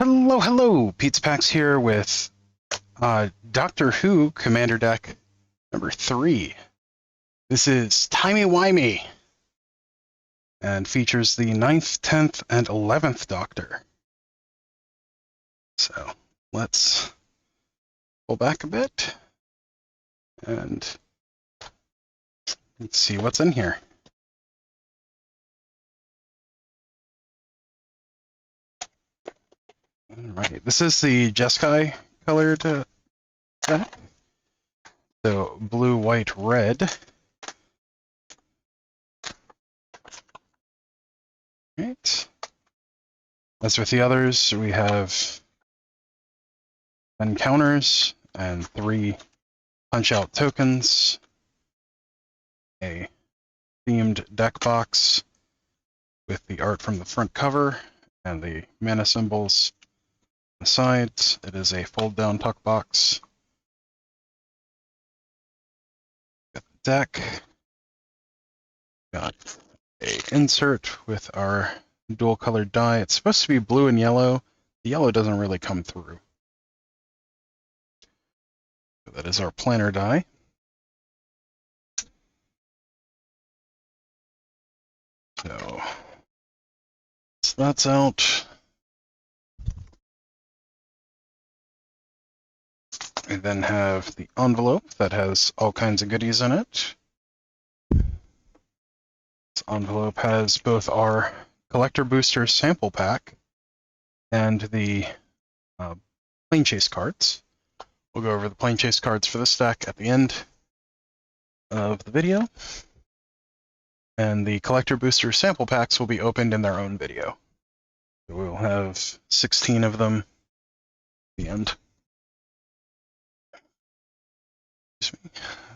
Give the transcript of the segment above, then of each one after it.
Hello, hello! Pizza Pax here with Doctor Who Commander Deck number 3. This is Timey-Wimey and features the 9th, 10th, and 11th Doctor. So let's pull back a bit and let's see what's in here. Alright, this is the Jeskai colored deck. So blue, white, red. Right. As with the others, we have 10 counters and 3 punch-out tokens, a themed deck box with the art from the front cover and the mana symbols on the sides. It is a fold-down tuck box. Got the deck. Got a insert with our dual-colored die. It's supposed to be blue and yellow. The yellow doesn't really come through. So that is our planner die. So that's out. We then have the envelope that has all kinds of goodies in it. This envelope has both our collector booster sample pack and the plane chase cards. We'll go over the plane chase cards for this deck at the end of the video. And the collector booster sample packs will be opened in their own video. So we'll have 16 of them at the end.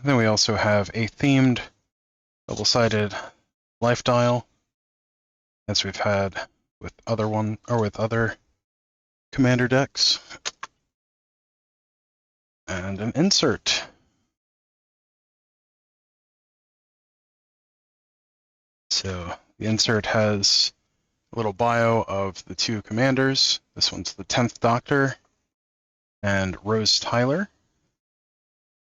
Then we also have a themed double-sided life dial, as we've had with other commander decks, and an insert. So the insert has a little bio of the 2 commanders. This one's the 10th Doctor and Rose Tyler.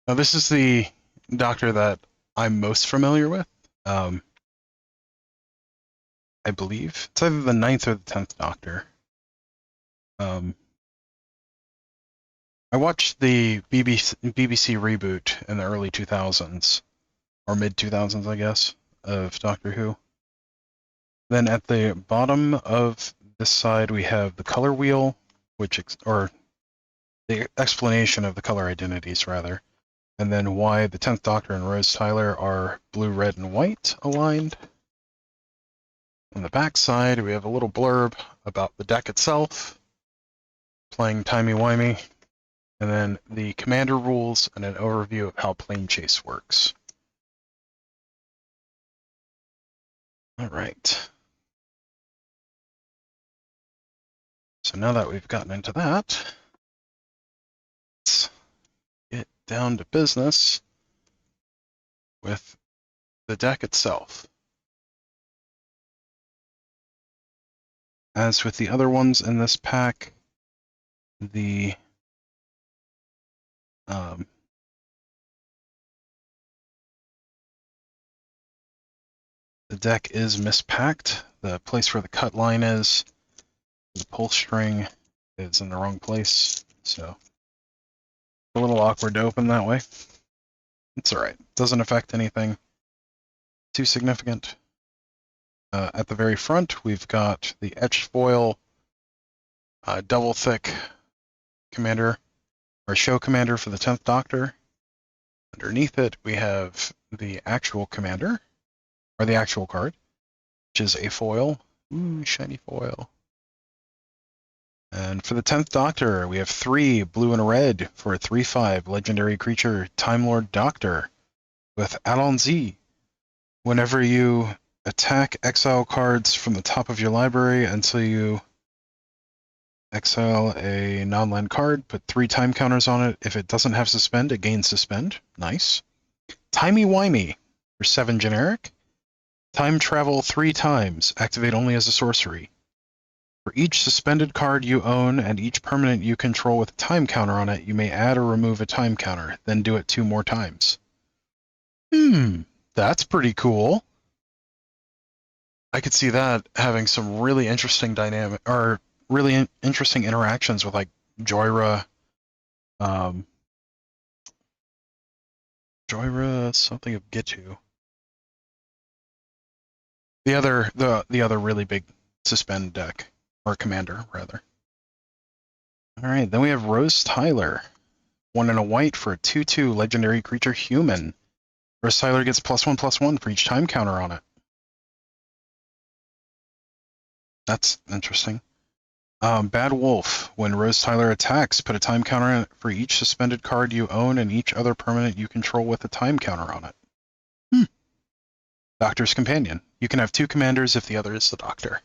Now this is the Doctor that I'm most familiar with. I believe it's either the 9th or the 10th Doctor. I watched the BBC reboot in the early 2000s, or mid 2000s, I guess, of Doctor Who. Then at the bottom of this side we have the color wheel, or the explanation of the color identities rather, and then why the 10th Doctor and Rose Tyler are blue, red, and white aligned. On the back side, we have a little blurb about the deck itself, playing Timey-Wimey, and then the commander rules and an overview of how plane chase works. All right. So now that we've gotten into that, let's get down to business with the deck itself. As with the other ones in this pack, the deck is mispacked. The place where the cut line is, the pull string is in the wrong place, so a little awkward to open that way. It's alright. Doesn't affect anything too significant. At the very front, we've got the etched foil double thick commander, or show commander for the 10th Doctor. Underneath it, we have the actual commander, or the actual card, which is a foil. Ooh, shiny foil. And for the 10th Doctor, we have 3 blue and red for a 3/5 legendary creature, Time Lord Doctor, with Allons-y. Whenever you attack, exile cards from the top of your library until you exile a non-land card, put 3 time counters on it. If it doesn't have suspend, it gains suspend. Nice. Timey-Wimey for 7 generic. Time travel 3 times. Activate only as a sorcery. For each suspended card you own and each permanent you control with a time counter on it, you may add or remove a time counter, then do it 2 more times. That's pretty cool. I could see that having some really interesting dynamic, or really interesting interactions with like Joyra, Joyra something of Gitu. The other really big suspend deck, or commander rather. All right, then we have Rose Tyler, 1 and a white for a 2/2 legendary creature human. Rose Tyler gets +1/+1 for each time counter on it. That's interesting. Bad Wolf. When Rose Tyler attacks, put a time counter on it for each suspended card you own and each other permanent you control with a time counter on it. Doctor's Companion. You can have 2 commanders if the other is the Doctor.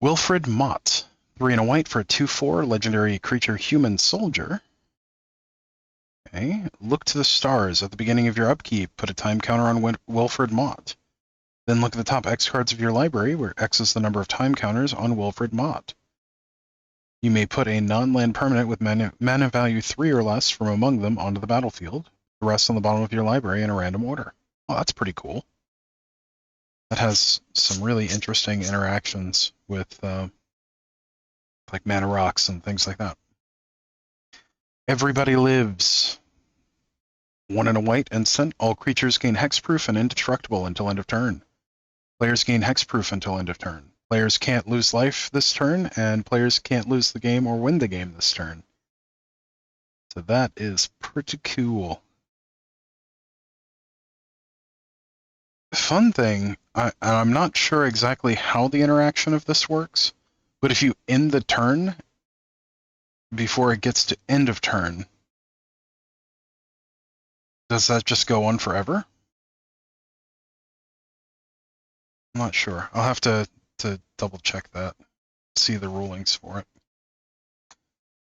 Wilfred Mott. 3 and a white for a 2/4 legendary creature human soldier. Okay. Look to the stars. At the beginning of your upkeep, put a time counter on Wilfred Mott. Then look at the top X cards of your library, where X is the number of time counters on Wilfred Mott. You may put a non-land permanent with mana value 3 or less from among them onto the battlefield. The rest on the bottom of your library in a random order. Oh, that's pretty cool. That has some really interesting interactions with like mana rocks and things like that. Everybody Lives. 1 and a white instant. All creatures gain hexproof and indestructible until end of turn. Players gain hexproof until end of turn. Players can't lose life this turn, and players can't lose the game or win the game this turn. So that is pretty cool. Fun thing, I'm not sure exactly how the interaction of this works, but if you end the turn before it gets to end of turn, does that just go on forever? I'm not sure. I'll have to double check that, see the rulings for it.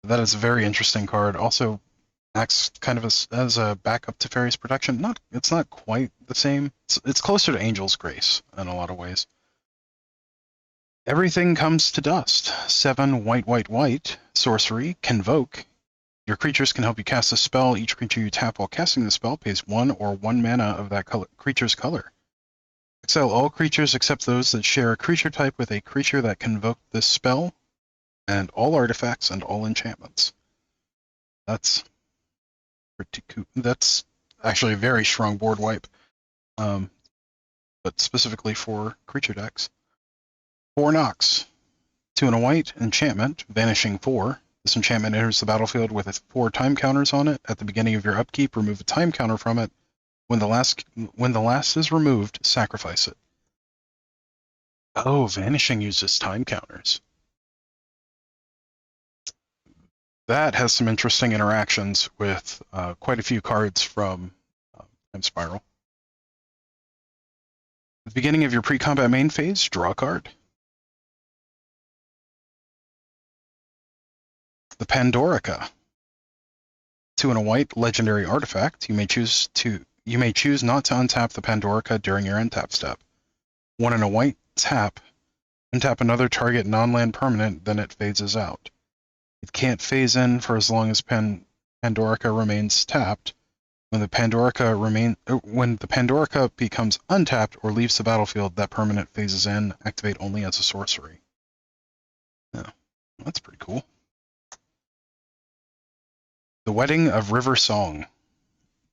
That is a very interesting card. Also acts kind of as a backup to Fairy's Protection. It's not quite the same. It's closer to Angel's Grace in a lot of ways. Everything Comes to Dust. 7 white, white, white. Sorcery. Convoke. Your creatures can help you cast a spell. Each creature you tap while casting the spell pays 1 or 1 mana of that creature's color. Exile all creatures except those that share a creature type with a creature that convoked this spell, and all artifacts and all enchantments. That's pretty cool. That's actually a very strong board wipe, but specifically for creature decks. 4 Nox. 2 and a white, enchantment, vanishing 4. This enchantment enters the battlefield with 4 time counters on it. At the beginning of your upkeep, remove a time counter from it. When the last is removed, sacrifice it. Oh, vanishing uses time counters. That has some interesting interactions with quite a few cards from Time Spiral. At the beginning of your pre-combat main phase, draw a card. The Pandorica. 2 and a white, legendary artifact. You may choose not to untap the Pandorica during your untap step. 1 and a white, tap. Untap another target non-land permanent, then it phases out. It can't phase in for as long as Pandorica remains tapped. When the Pandorica becomes untapped or leaves the battlefield, that permanent phases in, activate only as a sorcery. Yeah, that's pretty cool. The Wedding of River Song.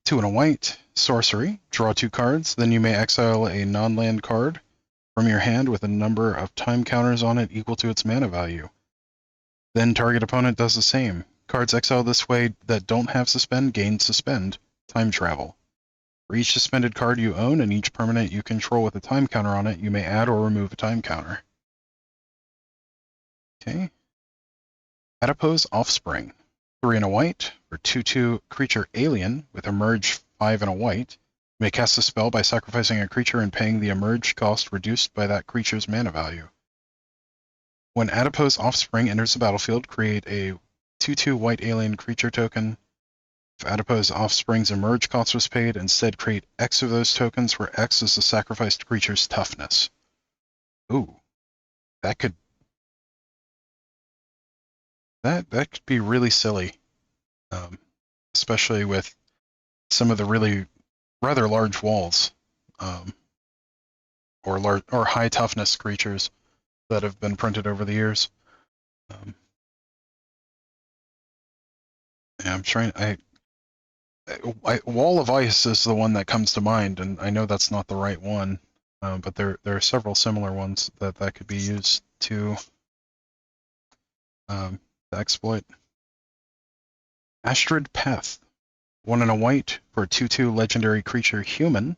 2 and a white, sorcery. Draw 2 cards, then you may exile a non-land card from your hand with a number of time counters on it equal to its mana value. Then target opponent does the same. Cards exiled this way that don't have suspend gain suspend. Time travel. For each suspended card you own and each permanent you control with a time counter on it, you may add or remove a time counter. Okay. Adipose Offspring. 3 and a white, or 2/2 creature alien with emerge 5 and a white. You may cast a spell by sacrificing a creature and paying the emerge cost reduced by that creature's mana value. When Adipose Offspring enters the battlefield, create a 2/2 white alien creature token. If adipose offsprings emerge, cost was paid. Instead, create X of those tokens, where X is the sacrificed creature's toughness. Ooh, that could be really silly, especially with some of the really rather large walls, or high toughness creatures that have been printed over the years. Yeah, I'm trying. Wall of Ice is the one that comes to mind, and I know that's not the right one, but there are several similar ones that could be used to exploit. Astrid Peth, 1 and a white for a 2/2 legendary creature human.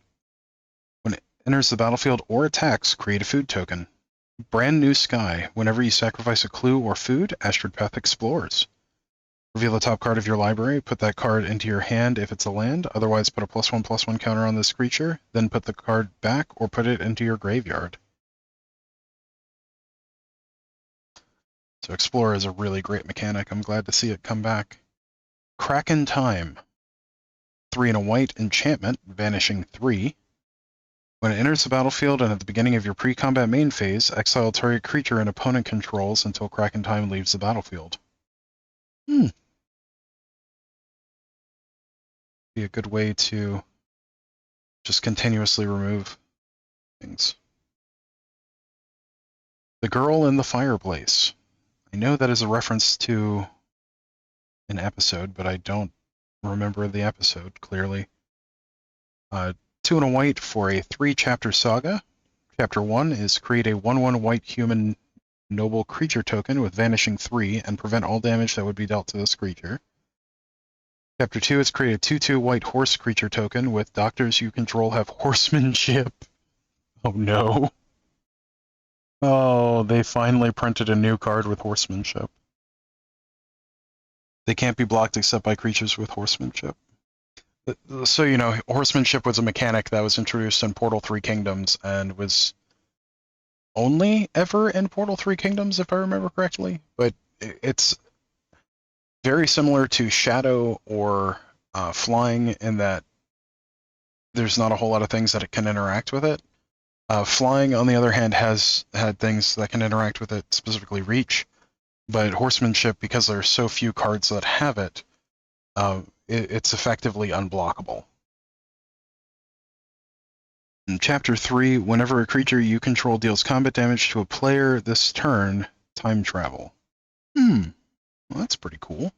When it enters the battlefield or attacks, create a food token. Brand New Sky. Whenever you sacrifice a clue or food, Astrid Peth explores. Reveal the top card of your library, put that card into your hand if it's a land, otherwise put a +1/+1 counter on this creature, then put the card back or put it into your graveyard. So Explorer is a really great mechanic. I'm glad to see it come back. Kraken Time. 3 and a white enchantment, vanishing 3. When it enters the battlefield and at the beginning of your pre-combat main phase, exile target creature an opponent controls until Kraken Time leaves the battlefield. Be a good way to just continuously remove things. The Girl in the Fireplace. I know that is a reference to an episode, but I don't remember the episode clearly. 2 and a white for a 3-chapter saga. Chapter 1 is create a 1/1 white human noble creature token with vanishing 3 and prevent all damage that would be dealt to this creature. Chapter 2 is create a 2/2 white horse creature token with doctors you control have horsemanship. Oh no. Oh, they finally printed a new card with horsemanship. They can't be blocked except by creatures with horsemanship. So, you know, horsemanship was a mechanic that was introduced in Portal 3 Kingdoms and was only ever in Portal 3 Kingdoms, if I remember correctly. But it's very similar to Shadow or Flying in that there's not a whole lot of things that it can interact with it. Flying, on the other hand, has had things that can interact with it, specifically Reach. But horsemanship, because there are so few cards that have it, it's effectively unblockable. In Chapter 3, whenever a creature you control deals combat damage to a player this turn, time travel. Well, that's pretty cool.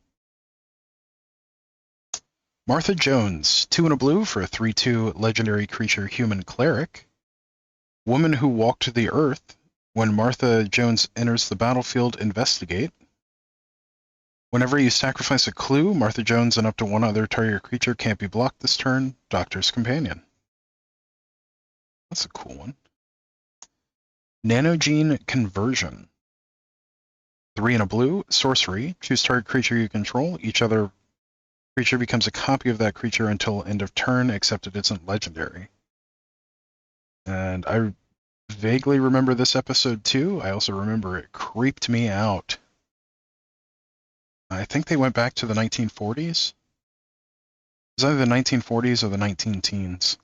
Martha Jones, 2 and a blue for a 3/2 legendary creature human cleric. Woman who walked the earth. When Martha Jones enters the battlefield, investigate. Whenever you sacrifice a clue, Martha Jones and up to 1 other target creature can't be blocked this turn. Doctor's Companion. That's a cool one. Nanogene Conversion. 3 and a blue, sorcery. Choose target creature you control. Each other creature becomes a copy of that creature until end of turn, except it isn't legendary. And I vaguely remember this episode too. I also remember it creeped me out. I think they went back to the 1940s. It was either the 1940s or the 19-teens.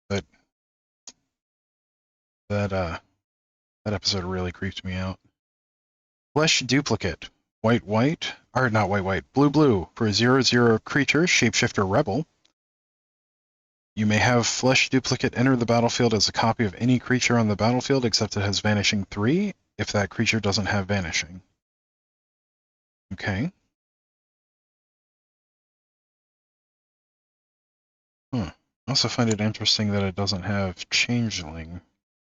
But that episode really creeped me out. Flesh Duplicate. White, or not white, blue, for a 0/0 creature, Shapeshifter Rebel. You may have Flesh Duplicate enter the battlefield as a copy of any creature on the battlefield except it has Vanishing 3, if that creature doesn't have Vanishing. Okay. I also find it interesting that it doesn't have Changeling.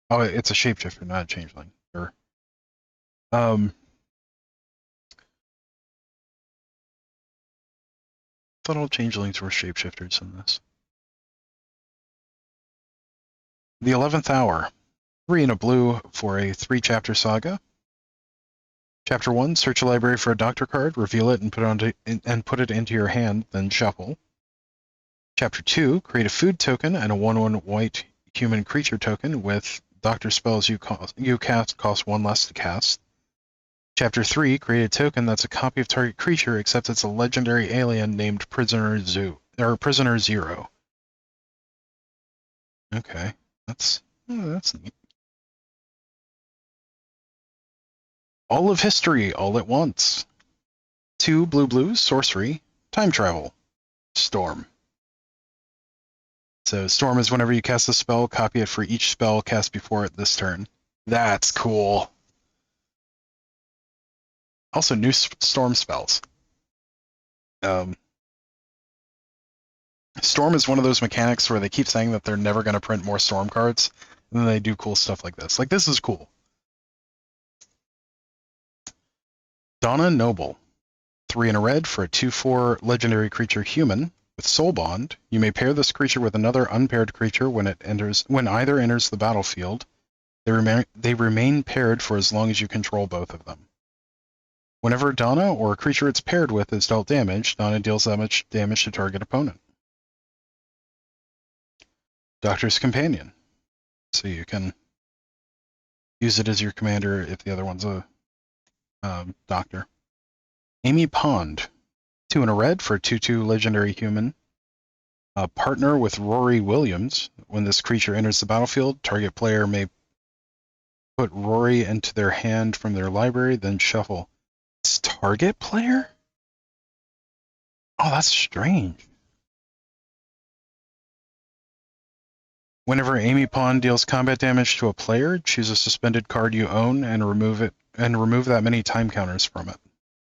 Oh, it's a Shapeshifter, not a Changeling. Sure. Thought all Changelings were Shapeshifters in this. The 11th Hour. 3 and a blue for a 3-chapter saga. Chapter 1, search a library for a doctor card, reveal it and put it into your hand, then shuffle. Chapter 2, create a food token and a 1/1 white human creature token with doctor spells you cast cost 1 less to cast. Chapter 3, create a token that's a copy of target creature, except it's a legendary alien named Prisoner Zero. Okay, that's neat. All of history, all at once. 2 blue, sorcery, time travel, storm. So storm is whenever you cast a spell, copy it for each spell cast before it this turn. That's cool. Also, new storm spells. Storm is one of those mechanics where they keep saying that they're never going to print more storm cards, and then they do cool stuff like this. Like, this is cool. Donna Noble. 3 in a red for a 2/4 legendary creature human. With Soul Bond, you may pair this creature with another unpaired creature when either enters the battlefield. They remain paired for as long as you control both of them. Whenever Donna or a creature it's paired with is dealt damage, Donna deals that much damage to target opponent. Doctor's Companion. So you can use it as your commander if the other one's a doctor. Amy Pond. 2 in a red for a 2/2 legendary human. Partner with Rory Williams. When this creature enters the battlefield, target player may put Rory into their hand from their library, then shuffle. It's target player? Oh, that's strange. Whenever Amy Pond deals combat damage to a player, choose a suspended card you own and remove that many time counters from it.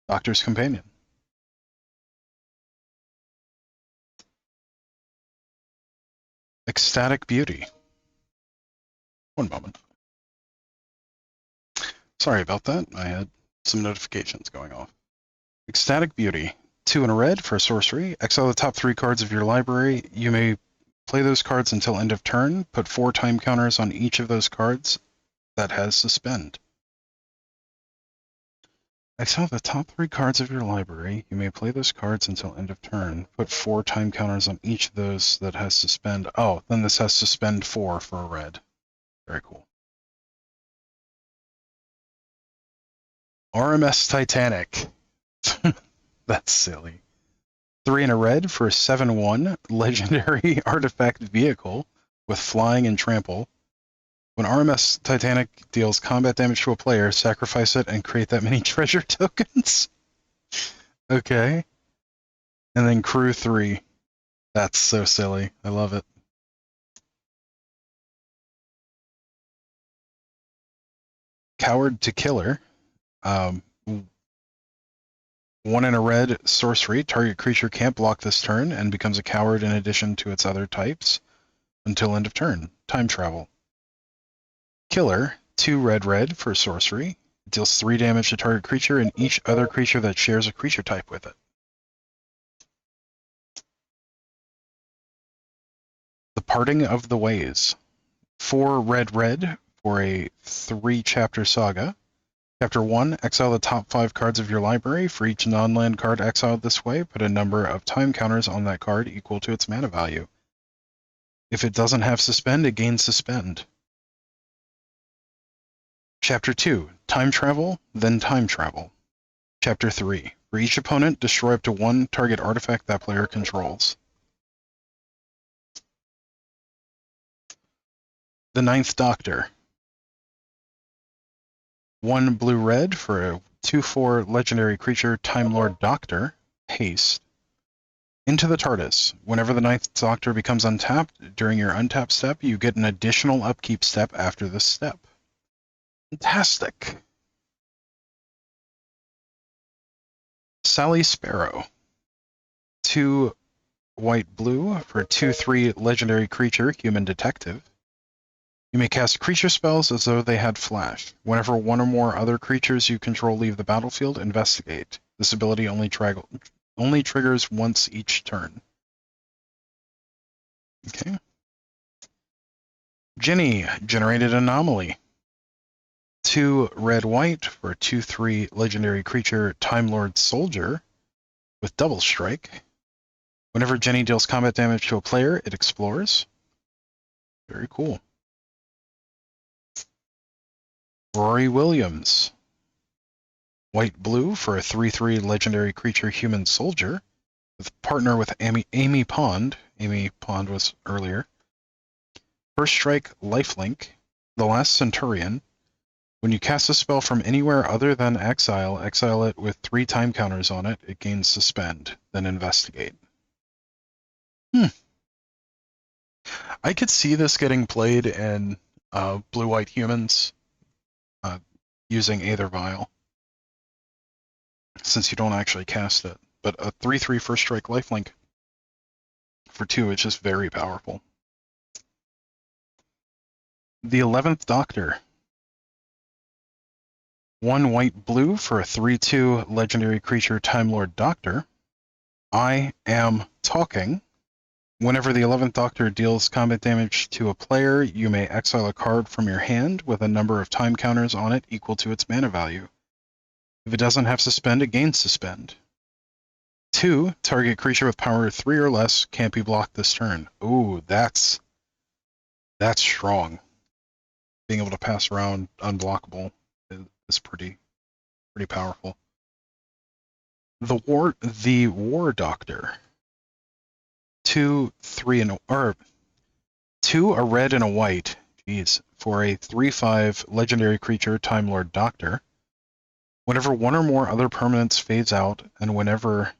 Doctor's Companion. Ecstatic Beauty. One moment. Sorry about that. I had some notifications going off. Ecstatic Beauty. 2 in a red for a sorcery. Exile the top 3 cards of your library. You may play those cards until end of turn. Put 4 time counters on each of those cards that has Suspend. Exile the top 3 cards of your library. You may play those cards until end of turn. Put 4 time counters on each of those that has Suspend. Oh, then this has Suspend 4 for a red. Very cool. RMS Titanic. That's silly. 3 in a red for a 7/1 legendary artifact vehicle with flying and trample. When RMS Titanic deals combat damage to a player, sacrifice it and create that many treasure tokens. Okay. And then Crew 3. That's so silly. I love it. Coward to Killer. 1 in a red sorcery. Target creature can't block this turn and becomes a coward in addition to its other types until end of turn. Time travel. Killer. 2 red for sorcery. It deals 3 damage to target creature and each other creature that shares a creature type with it. The Parting of the Ways. 4 red for a 3-chapter saga. Chapter 1, exile the top 5 cards of your library. For each non-land card exiled this way, put a number of time counters on that card equal to its mana value. If it doesn't have Suspend, it gains Suspend. Chapter 2, time travel, then time travel. Chapter 3, for each opponent, destroy up to 1 target artifact that player controls. The Ninth Doctor. 1 blue-red for a 2/4 legendary creature, Time Lord Doctor. Haste. Into the TARDIS. Whenever the Ninth Doctor becomes untapped, during your untap step, you get an additional upkeep step after this step. Fantastic. Sally Sparrow. 2 white-blue for a 2/3 legendary creature, Human Detective. You may cast creature spells as though they had flash. Whenever 1 or more other creatures you control leave the battlefield, investigate. This ability only triggers once each turn. Okay. Ginny, Generated Anomaly. 2 red-white for a 2/3 legendary creature, Time Lord Soldier, with double strike. Whenever Jenny deals combat damage to a player, it explores. Very cool. Rory Williams. White-blue for a 3/3 legendary creature human soldier. With partner with Amy Pond. Amy Pond was earlier. First strike, lifelink. The Last Centurion. When you cast a spell from anywhere other than exile, exile it with 3 time counters on it. It gains suspend, then investigate. I could see this getting played in blue-white humans using Aether Vial, since you don't actually cast it. But a 3/3 first strike lifelink for 2 is just very powerful. The 11th Doctor. 1 white-blue for a 3/2 legendary creature Time Lord Doctor. I am talking. Whenever the 11th Doctor deals combat damage to a player, you may exile a card from your hand with a number of time counters on it equal to its mana value. If it doesn't have suspend, it gains suspend. 2, target creature with power 3 or less can't be blocked this turn. Ooh, that's strong. Being able to pass around unblockable is pretty powerful. The War Doctor. 2, 3, or 2, a red and a white. Jeez, for a 3/5 legendary creature Time Lord Doctor. Whenever one or more other permanents fades out, and whenever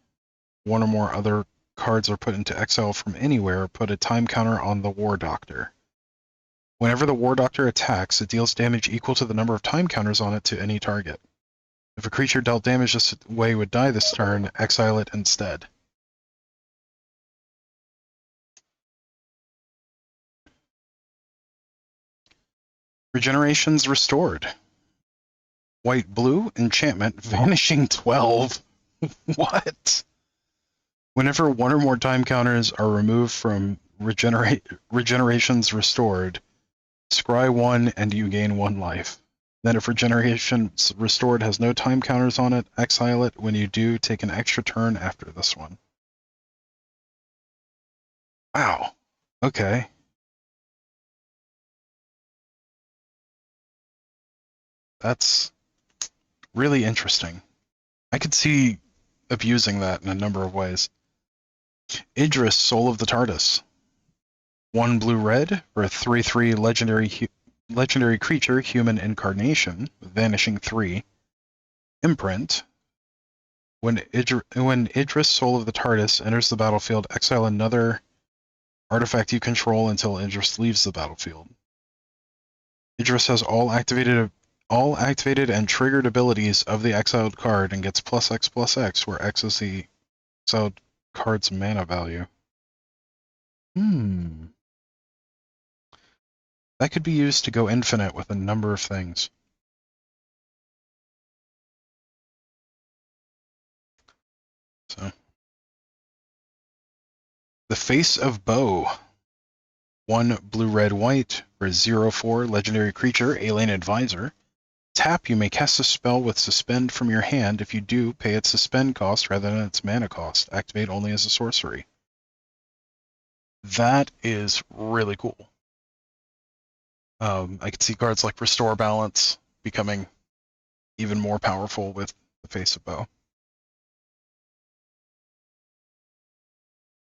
one or more other cards are put into exile from anywhere, put a time counter on the War Doctor. Whenever the War Doctor attacks, it deals damage equal to the number of time counters on it to any target. If a creature dealt damage this way would die this turn, exile it instead. Regenerations restored. White-blue enchantment, vanishing 12. What? Whenever one or more time counters are removed from regenerations restored, scry 1 and you gain 1 life. Then if regenerations restored has no time counters on it, exile it. When you do, take an extra turn after this one. Wow. Okay. That's really interesting. I could see abusing that in a number of ways. Idris, Soul of the TARDIS. 1 blue-red for a 3/3 legendary creature, human incarnation, vanishing 3. Imprint. When Idris, Soul of the TARDIS, enters the battlefield, exile another artifact you control until Idris leaves the battlefield. Idris has all activated and triggered abilities of the exiled card and gets +X/+X, where X is the exiled card's mana value. That could be used to go infinite with a number of things. So, the Face of Bo. 1 blue-red-white for a 0/4 legendary creature, Alien Advisor. Tap, you may cast a spell with suspend from your hand. If you do, pay its suspend cost rather than its mana cost. Activate only as a sorcery. That is really cool. I could see cards like Restore Balance becoming even more powerful with the Face of Bo.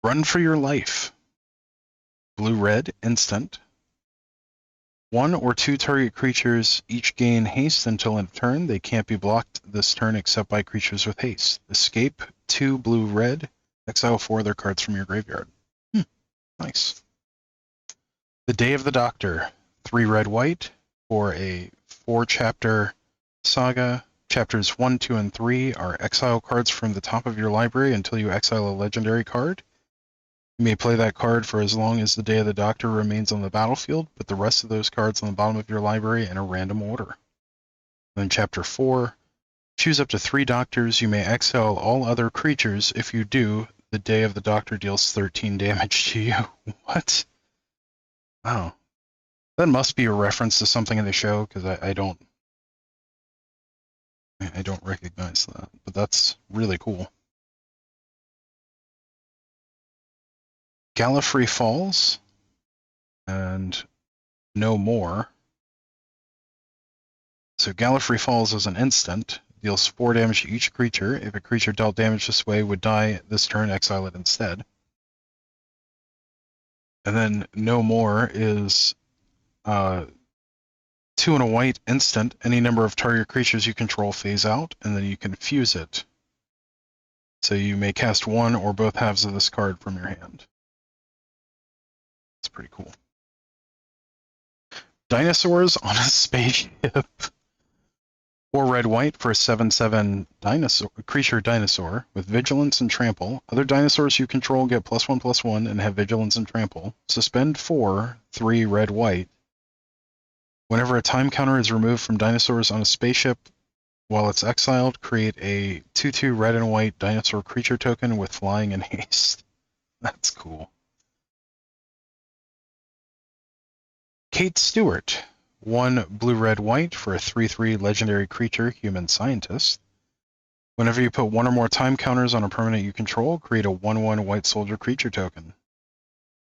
Run for Your Life. Blue-red instant. 1 or 2 target creatures each gain haste until end of turn. They can't be blocked this turn except by creatures with haste. Escape 2 blue-red. Exile 4 other cards from your graveyard. Nice. The Day of the Doctor. 3 red-white for a 4-chapter saga. Chapters 1, 2, and 3 are exile cards from the top of your library until you exile a legendary card. You may play that card for as long as the Day of the Doctor remains on the battlefield, but the rest of those cards on the bottom of your library in a random order. Then Chapter 4, choose up to 3 Doctors. You may exile all other creatures. If you do, the Day of the Doctor deals 13 damage to you. What? Wow. That must be a reference to something in the show, because I don't recognize that, but that's really cool. Gallifrey Falls, and no more. So Gallifrey Falls is an instant. deals 4 damage to each creature. If a creature dealt damage this way would die this turn, exile it instead. And then No More is 2 and a white instant. Any number of target creatures you control phase out, and then you can fuse it. So you may cast one or both halves of this card from your hand. It's pretty cool. Dinosaurs on a spaceship. 4 red-white for a 7/7 creature dinosaur with vigilance and trample. Other dinosaurs you control get +1/+1 and have vigilance and trample. Suspend 4, 3 red-white. Whenever a time counter is removed from dinosaurs on a spaceship while it's exiled, create a 2/2 red and white dinosaur creature token with flying and haste. That's cool. Kate Stewart. 1 blue-red-white for a 3/3 legendary creature human scientist. Whenever you put 1 or more time counters on a permanent you control, create a 1/1 white soldier creature token.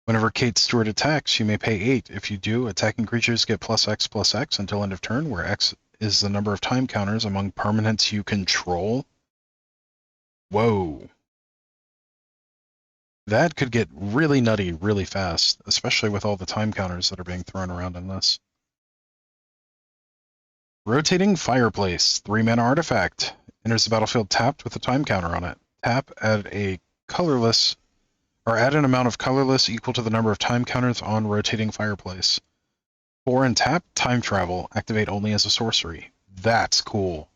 Whenever Kate Stewart attacks, you may pay 8. If you do, attacking creatures get +X/+X until end of turn, where X is the number of time counters among permanents you control. Whoa. That could get really nutty really fast, especially with all the time counters that are being thrown around in this. Rotating Fireplace, 3-mana artifact. Enters the battlefield tapped with a time counter on it. Tap, add a colorless, or add an amount of colorless equal to the number of time counters on Rotating Fireplace. 4 and tap, Time Travel. Activate only as a sorcery. That's cool.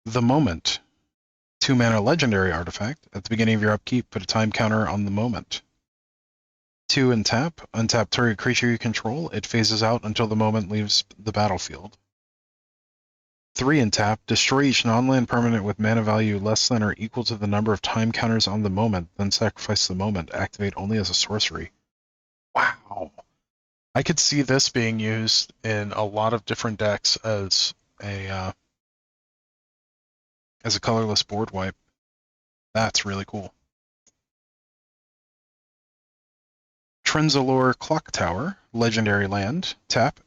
The Moment. 2-mana legendary artifact. At the beginning of your upkeep, put a time counter on the moment. 2 and tap, untap target creature you control. It phases out until the moment leaves the battlefield. 3 and tap, destroy each non-land permanent with mana value less than or equal to the number of time counters on the moment, then sacrifice the moment. Activate only as a sorcery. Wow. I could see this being used in a lot of different decks as a colorless board wipe. That's really cool. Trenzalore Clock Tower, legendary land. Tap,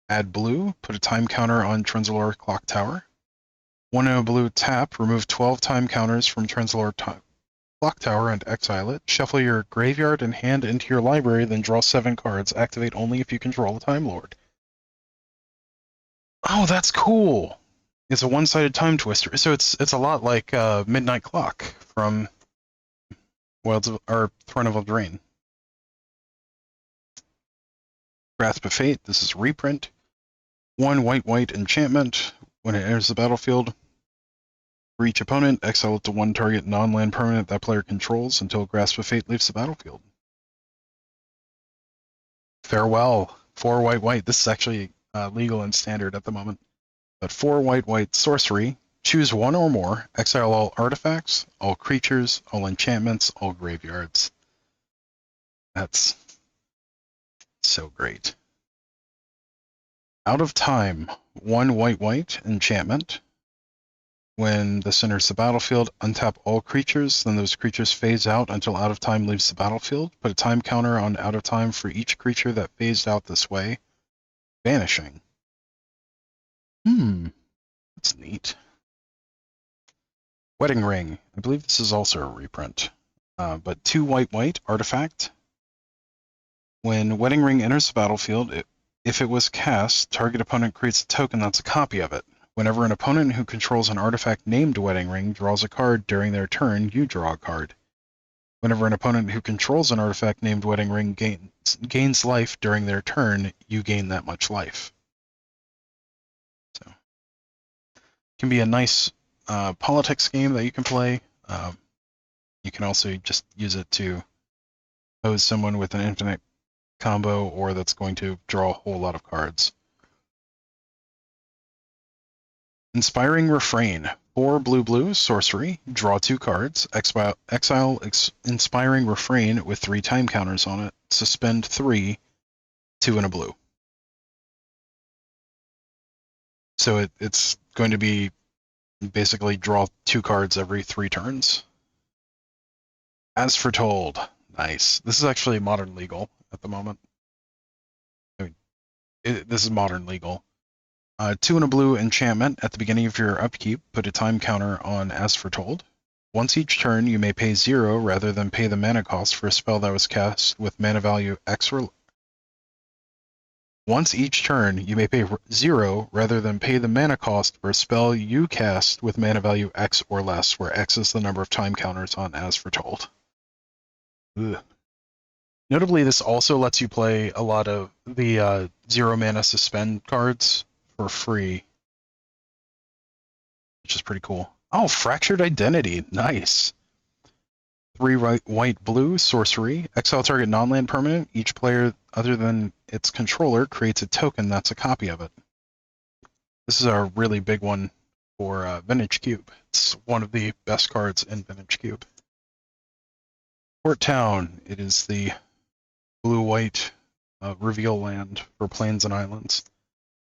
add blue, put a time counter on Trenzalore Clock Tower. 1 and a blue, tap, remove 12 time counters from Trenzalore Clock Tower and exile it. Shuffle your graveyard and hand into your library, then draw 7 cards. Activate only if you control a Time Lord. Oh, that's cool! It's a one-sided time twister, so it's a lot like Midnight Clock from Throne of Eldraine. Grasp of Fate, this is reprint. 1 white enchantment. When it enters the battlefield, for each opponent, exile it to 1 target non-land permanent that player controls until Grasp of Fate leaves the battlefield. Farewell. 4 white. This is actually legal and standard at the moment. But 4 white sorcery. Choose 1 or more. Exile all artifacts, all creatures, all enchantments, all graveyards. That's so great. Out of Time. 1 white enchantment. When this enters the battlefield, untap all creatures, then those creatures phase out until Out of Time leaves the battlefield. Put a time counter on Out of Time for each creature that phased out this way. Vanishing. That's neat. Wedding Ring. I believe this is also a reprint. But 2 white artifact. When Wedding Ring enters the battlefield, if it was cast, target opponent creates a token that's a copy of it. Whenever an opponent who controls an artifact named Wedding Ring draws a card during their turn, you draw a card. Whenever an opponent who controls an artifact named Wedding Ring gains life during their turn, you gain that much life. So, it can be a nice politics game that you can play. You can also just use it to pose someone with an infinite combo or that's going to draw a whole lot of cards. Inspiring Refrain. 4 blue sorcery. Draw 2 cards. Exile Inspiring Refrain with 3 time counters on it. Suspend 3. 2 and a blue. So it's going to be basically draw 2 cards every 3 turns. As Foretold. Nice. This is actually modern legal at the moment. This is modern legal. 2 and a blue enchantment. At the beginning of your upkeep, put a time counter on as foretold. Once each turn, you may pay 0 rather than pay the mana cost for a spell that was cast with mana value X or Once each turn, you may pay 0 rather than pay the mana cost for a spell you cast with mana value X or less, where X is the number of time counters on as foretold. Ugh. Notably, this also lets you play a lot of the 0 mana suspend cards for free, which is pretty cool. Oh, Fractured Identity. Nice. 3 white blue sorcery. Exile target non-land permanent. Each player other than its controller creates a token that's a copy of it. This is a really big one for Vintage Cube. It's one of the best cards in Vintage Cube. Port Town. It is the blue-white reveal land for plains and islands.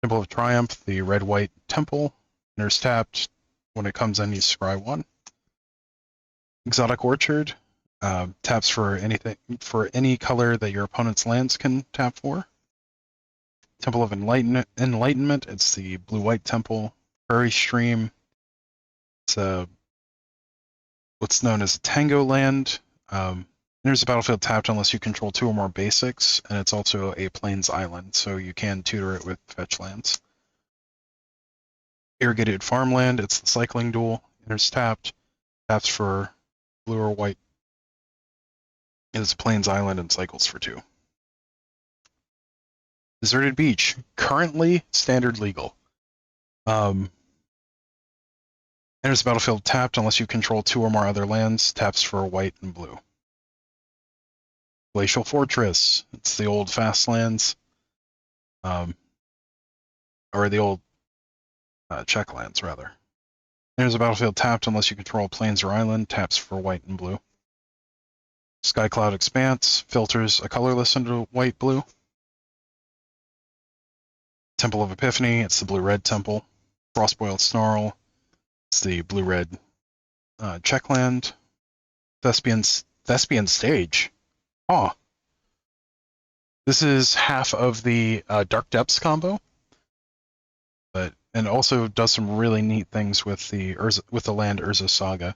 Temple of Triumph, the red-white temple. Enters tapped. When it comes in, you scry 1. Exotic Orchard. Taps for any color that your opponent's lands can tap for. Temple of Enlightenment. It's the blue-white temple. Prairie Stream. It's what's known as a Tango land. Enters the battlefield tapped unless you control 2 or more basics, and it's also a plains island, so you can tutor it with fetch lands. Irrigated Farmland. It's the cycling duel. Enters tapped. Taps for blue or white. It's a plains island and cycles for 2. Deserted Beach, currently standard legal. Enters the battlefield tapped unless you control 2 or more other lands. Taps for white and blue. Glacial Fortress, it's the old fast lands, or the old check lands rather. Enters the battlefield tapped unless you control plains or island. Taps for white and blue. Skycloud Expanse filters a colorless into white-blue. Temple of Epiphany, it's the blue-red temple. Frostboiled Snarl, it's the blue-red checkland. Thespian Stage. Huh. This is half of the Dark Depths combo, and also does some really neat things with the land Urza Saga.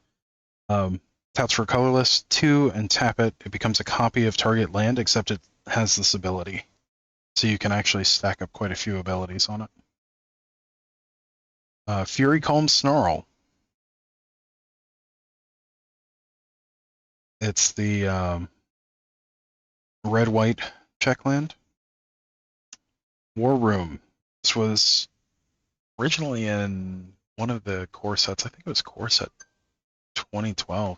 Taps for colorless 2 and tap it. It becomes a copy of target land, except it has this ability. So you can actually stack up quite a few abilities on it. Fury Calm Snarl. It's the red-white checkland. War Room. This was originally in one of the core sets. I think it was core set 2012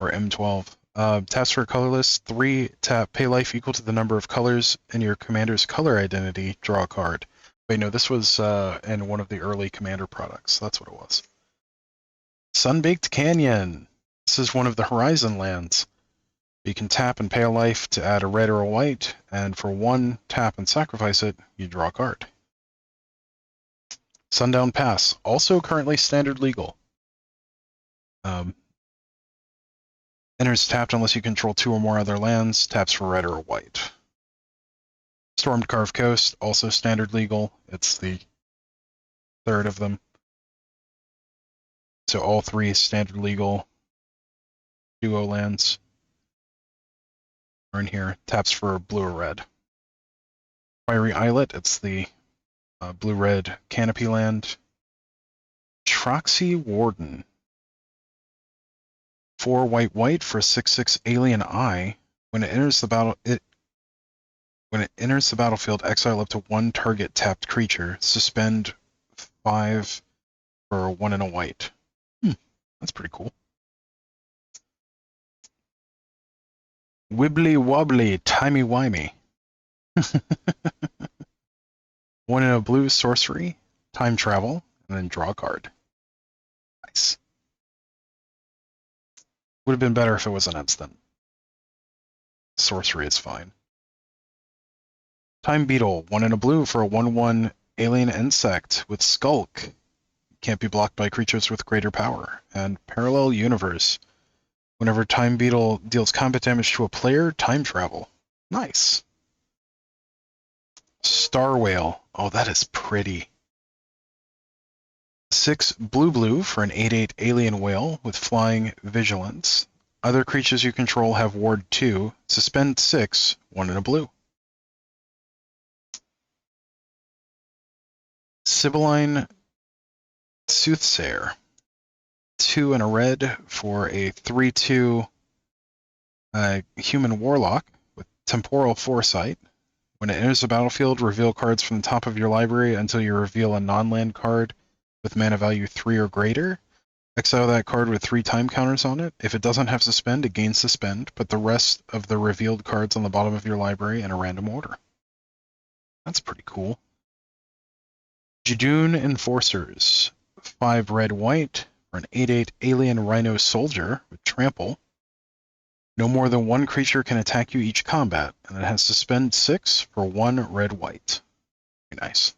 or M12. Taps for colorless 3 tap, pay life equal to the number of colors in your commander's color identity, draw a card. Wait, no, this was in one of the early commander products. That's what it was. Sunbaked Canyon. This is one of the Horizon lands. You can tap and pay a life to add a red or a white, and for 1 tap and sacrifice it, you draw a card. Sundown Pass, also currently standard legal. Enters tapped unless you control 2 or more other lands, taps for red or white. Stormed Carved Coast, also standard legal. It's the 3rd of them. So all 3 standard legal duo lands are in here. Taps for blue or red. Fiery Islet, it's the blue-red canopy land. Troxy Warden. 4 white for 6/6 Alien Eye. When it enters the battlefield, exile up to 1 target tapped creature. Suspend 5 for 1 and a white. That's pretty cool. Wibley-Wobbley, Timey-Wimey. 1 and a blue sorcery, time travel, and then draw a card. Nice. Would have been better if it was an instant. Sorcery is fine. Time Beetle, 1 and a blue for a 1/1 alien insect with Skulk. Can't be blocked by creatures with greater power. And Parallel Universe. Whenever Time Beetle deals combat damage to a player, time travel. Nice. Star Whale. Oh, that is pretty. 6 blue for an 8/8 alien whale with flying vigilance. Other creatures you control have ward 2. Suspend 6, 1 in a blue. Sibylline Soothsayer. 2 in a red for a 3/2 human warlock with temporal foresight. When it enters the battlefield, reveal cards from the top of your library until you reveal a non-land card with mana value 3 or greater. Exile that card with 3 time counters on it. If it doesn't have suspend, it gains suspend. Put the rest of the revealed cards on the bottom of your library in a random order. That's pretty cool. Judoon Enforcers. 5 red-white for an 8/8 alien rhino soldier with trample. No more than 1 creature can attack you each combat, and it has suspend 6 for 1 red-white. Very nice.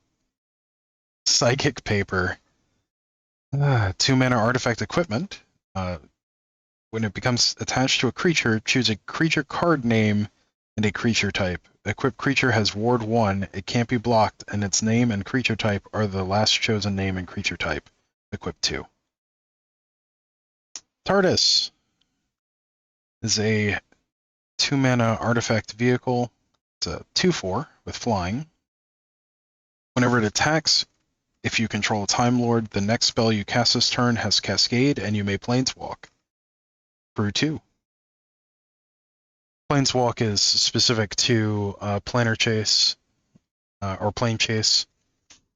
Psychic Paper. 2 mana artifact equipment. When it becomes attached to a creature, choose a creature card name and a creature type. Equipped creature has ward 1, it can't be blocked, and its name and creature type are the last chosen name and creature type. Equip 2. TARDIS is a 2 mana artifact vehicle. It's a 2/4 with flying. Whenever it attacks, if you control a Time Lord, the next spell you cast this turn has Cascade, and you may Planeswalk. Crew 2. Planeswalk is specific to Planar Chase, or Plane Chase.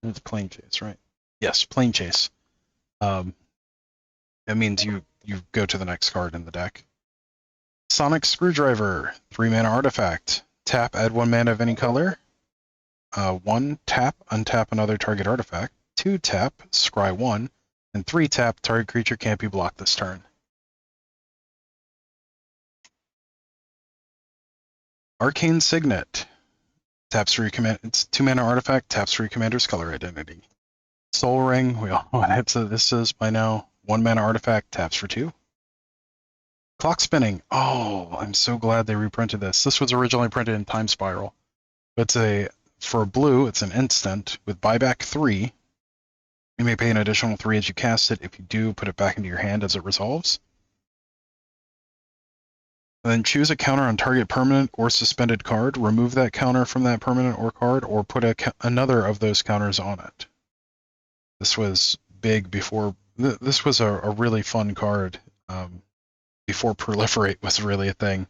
It's Plane Chase, right? Yes, Plane Chase. It means you go to the next card in the deck. Sonic Screwdriver, 3 mana artifact. Tap, add 1 mana of any color. 1 tap, untap another target artifact. 2 tap, scry 1. And 3 tap, target creature can't be blocked this turn. Arcane Signet. Taps for your command. It's 2 mana artifact. Taps for your commander's color identity. Soul Ring. We all know what this is by now. 1 mana artifact. Taps for 2. Clock Spinning. Oh, I'm so glad they reprinted this. This was originally printed in Time Spiral. It's for blue. It's an instant with buyback 3. You may pay an additional 3 as you cast it. If you do, put it back into your hand as it resolves. And then choose a counter on target permanent or suspended card. Remove that counter from that permanent or card, or put another of those counters on it. This was big before. This was a really fun card before Proliferate was really a thing.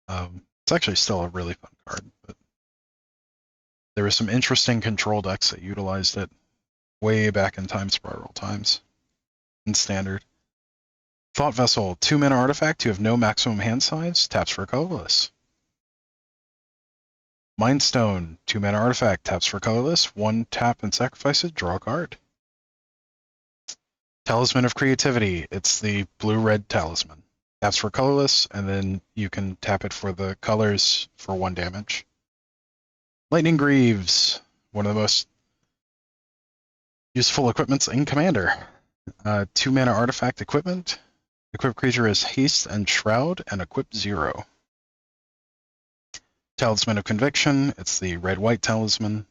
It's actually still a really fun card, but there were some interesting control decks that utilized it way back in Time Spiral times in Standard. Thought Vessel, 2 mana artifact, you have no maximum hand size, taps for colorless. Mind Stone, 2 mana artifact, taps for colorless, 1 tap and sacrifice it, draw a card. Talisman of Creativity, it's the blue-red talisman. Taps for colorless, and then you can tap it for the colors for 1 damage. Lightning Greaves, one of the most useful equipments in Commander. 2 mana artifact equipment. Equipped creature is Haste and Shroud, and equip 0. Talisman of Conviction, it's the red-white talisman.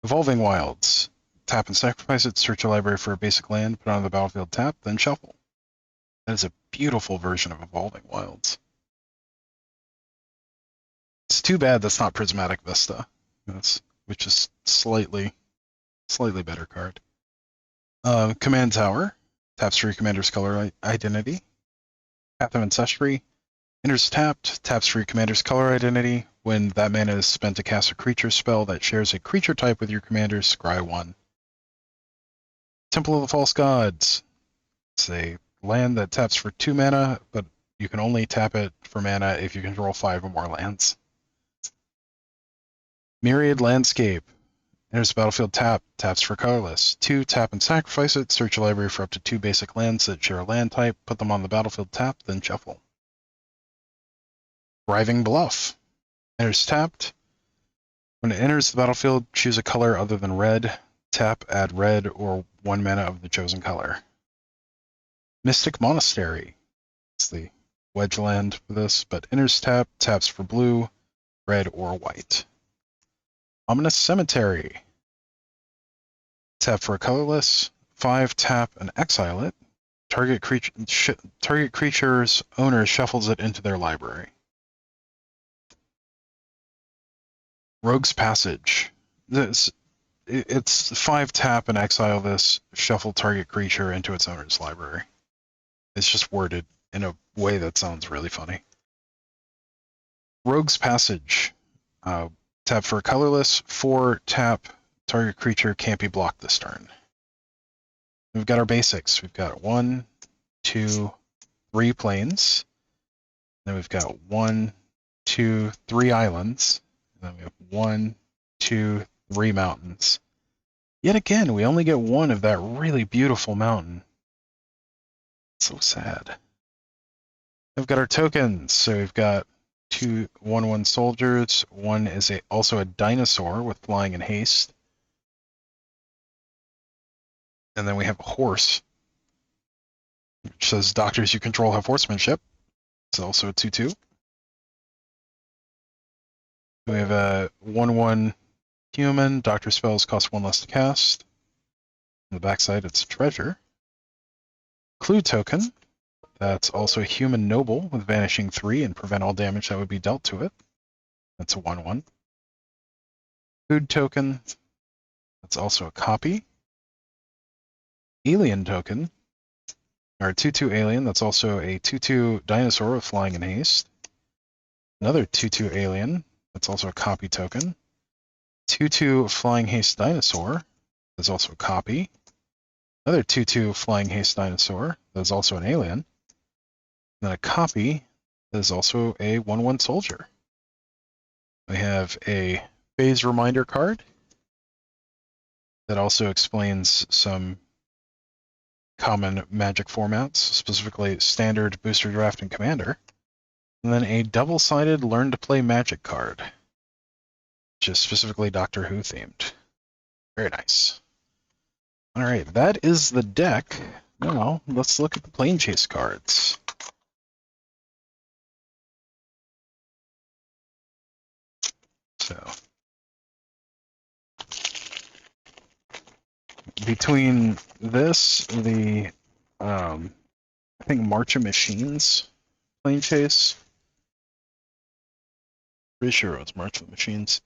Evolving Wilds. Tap and sacrifice it, search your library for a basic land, put it on the battlefield, tap, then shuffle. That is a beautiful version of Evolving Wilds. It's too bad that's not Prismatic Vista, which is slightly better card. Command Tower. Taps for your commander's color identity. Path of Ancestry. Enters tapped. Taps for your commander's color identity. When that mana is spent to cast a creature spell that shares a creature type with your commander, scry 1. Temple of the False Gods. It's a land that taps for 2 mana, but you can only tap it for mana if you control 5 or more lands. Myriad Landscape. Enters the battlefield, taps for colorless. 2, tap and sacrifice it, search your library for up to 2 basic lands that share a land type, put them on the battlefield, tap, then shuffle. Thriving Bluff. Enters tapped. When it enters the battlefield, choose a color other than red, tap, add red, or 1 mana of the chosen color. Mystic Monastery. It's the wedge land for this, but enters tapped, taps for blue, red, or white. Ominous Cemetery. Tap for a colorless. 5, tap and exile it. Target creature's owner shuffles it into their library. Rogue's Passage. It's 5, tap and exile this. Shuffle target creature into its owner's library. It's just worded in a way that sounds really funny. Rogue's Passage. Tap for a colorless. 4, tap. Target creature can't be blocked this turn. We've got our basics. We've got 1, 2, 3 plains. Then we've got 1, 2, 3 islands. And then we have 1, 2, 3 mountains. Yet again, we only get one of that really beautiful mountain. So sad. We've got our tokens. So we've got 2 1/1 soldiers. One is also a dinosaur with flying and haste. And then we have a horse, which says doctors you control have horsemanship. It's also a 2/2. We have a 1/1 human. Doctor spells cost 1 less to cast. On the backside, it's treasure. Clue token. That's also a human noble with vanishing 3 and prevent all damage that would be dealt to it. That's a 1/1. Food token. That's also a copy. Alien token. Our 2/2 alien. That's also a 2/2 dinosaur with flying and haste. Another 2/2 alien. That's also a copy token. 2/2 flying haste dinosaur. That's also a copy. Another 2/2 flying haste dinosaur. That's also an alien. And then a copy that is also a 1/1 soldier. We have a phase reminder card that also explains some common magic formats, specifically standard, booster draft, and commander. And then a double-sided learn to play magic card, which is specifically Doctor Who themed. Very nice. All right, that is the deck. Now let's look at the plane chase cards. So between this, the I think March of Machines plane chase. Pretty sure it was March of the Machines.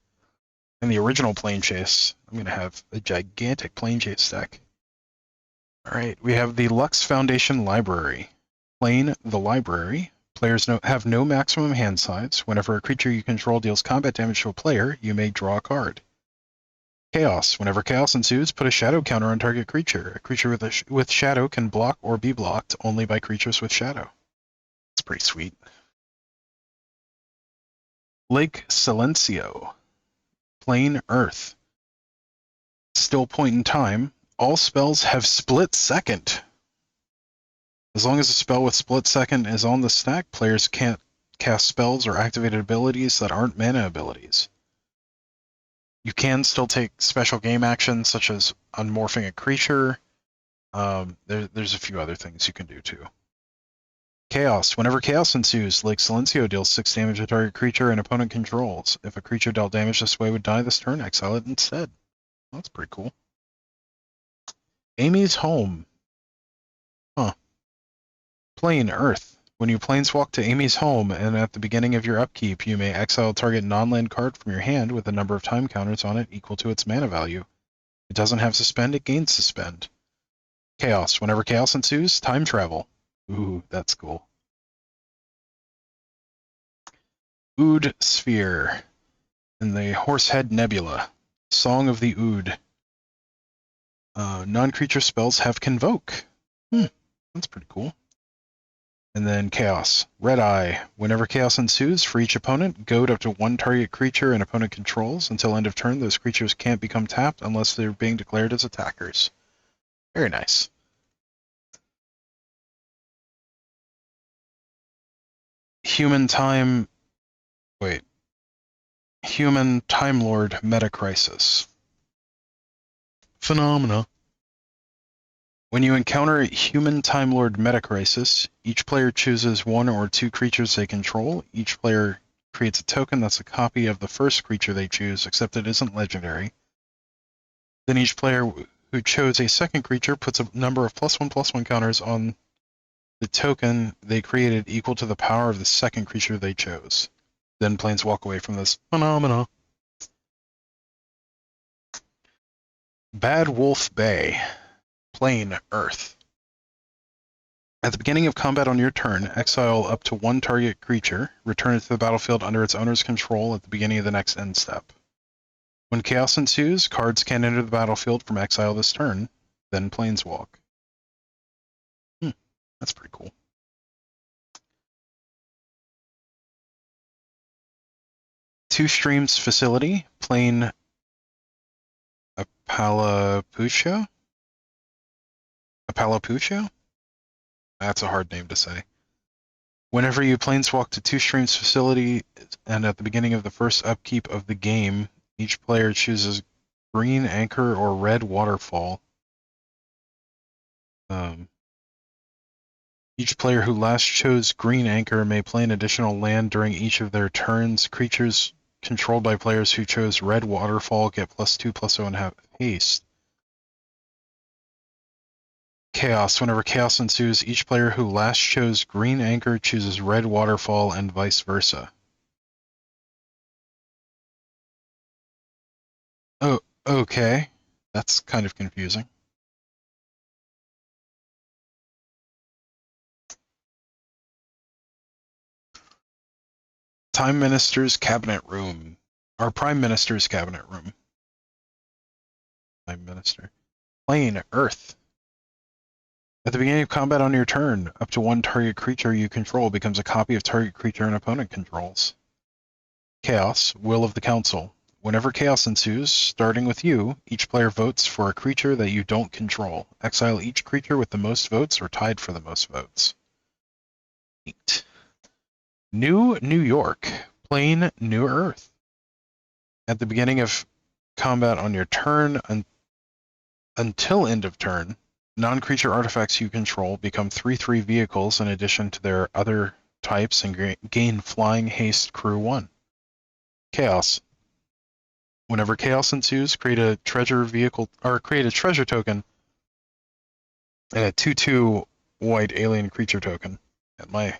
And the original plane chase, I'm going to have a gigantic plane chase deck. All right, we have the Lux Foundation Library. Plane the library. Players have no maximum hand size. Whenever a creature you control deals combat damage to a player, you may draw a card. Chaos. Whenever chaos ensues, put a shadow counter on target creature. A creature with shadow can block or be blocked only by creatures with shadow. It's pretty sweet. Lake Silencio. Plain Earth. Still point in time. All spells have split second. As long as a spell with split second is on the stack, players can't cast spells or activated abilities that aren't mana abilities. You can still take special game actions, such as unmorphing a creature. There's a few other things you can do, too. Chaos. Whenever chaos ensues, Lake Silencio deals 6 damage to target creature an opponent controls. If a creature dealt damage this way would die this turn, exile it instead. That's pretty cool. Amy's Home. Huh. Plane, Earth. When you planeswalk to Amy's Home, and at the beginning of your upkeep, you may exile target non-land card from your hand with a number of time counters on it equal to its mana value. It doesn't have suspend, it gains suspend. Chaos. Whenever chaos ensues, time travel. Ooh, that's cool. Ood Sphere. In the Horsehead Nebula. Song of the Ood. Non-creature spells have Convoke. That's pretty cool. And then Chaos. Red Eye. Whenever chaos ensues, for each opponent, goad up to 1 target creature an opponent controls. Until end of turn, those creatures can't become tapped unless they're being declared as attackers. Very nice. Human Time Lord Meta Crisis. Phenomena. When you encounter Human Time Lord Meta Crisis, each player chooses 1 or 2 creatures they control. Each player creates a token that's a copy of the first creature they choose, except it isn't legendary. Then each player who chose a second creature puts a number of +1/+1 counters on the token they created equal to the power of the second creature they chose. Then planes walk away from this phenomena. Bad Wolf Bay. Plane, Earth. At the beginning of combat on your turn, exile up to one target creature, return it to the battlefield under its owner's control at the beginning of the next end step. When chaos ensues, cards can enter the battlefield from exile this turn, then planeswalk. That's pretty cool. Two Streams Facility, plane Apalapucho? Apalapucho? That's a hard name to say. Whenever you planeswalk to Two Streams Facility, and at the beginning of the first upkeep of the game, each player chooses green anchor or red waterfall. Each player who last chose green anchor may play an additional land during each of their turns. Creatures controlled by players who chose red waterfall get +2/+0 and have haste. Chaos. Whenever chaos ensues, each player who last chose green anchor chooses red waterfall and vice versa. Oh, okay. That's kind of confusing. Time Minister's Cabinet Room. Our Prime Minister's Cabinet Room. Prime Minister. Plane, Earth. At the beginning of combat on your turn, up to one target creature you control becomes a copy of target creature an opponent controls. Chaos, Will of the Council. Whenever chaos ensues, starting with you, each player votes for a creature that you don't control. Exile each creature with the most votes or tied for the most votes. Neat. New New York. Plane, New Earth. At the beginning of combat on your turn, until end of turn, non-creature artifacts you control become 3/3 vehicles in addition to their other types and gain flying haste crew 1. Chaos. Whenever chaos ensues, create a treasure vehicle or create a treasure token and a 2/2 white alien creature token. And my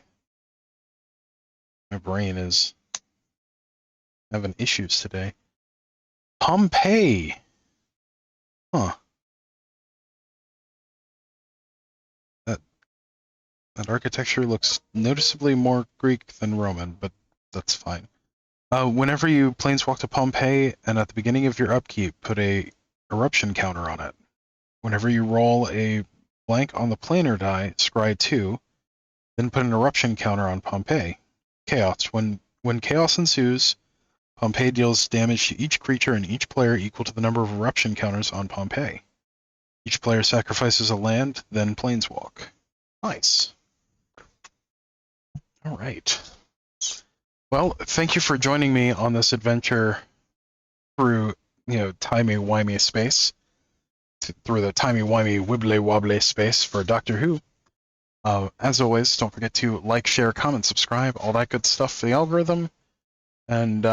brain is having issues today. Pompeii. Huh. That architecture looks noticeably more Greek than Roman, but that's fine. Whenever you planeswalk to Pompeii, and at the beginning of your upkeep, put a eruption counter on it. Whenever you roll a blank on the planar die, scry 2, then put an eruption counter on Pompeii. Chaos. When chaos ensues, Pompeii deals damage to each creature and each player equal to the number of eruption counters on Pompeii. Each player sacrifices a land, then planeswalk. Nice. All right. Well, thank you for joining me on this adventure through, timey-wimey space, through the timey-wimey wibbly-wobbly space for Doctor Who. As always, don't forget to like, share, comment, subscribe, all that good stuff for the algorithm. And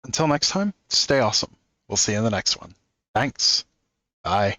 until next time, stay awesome. We'll see you in the next one. Thanks. Bye.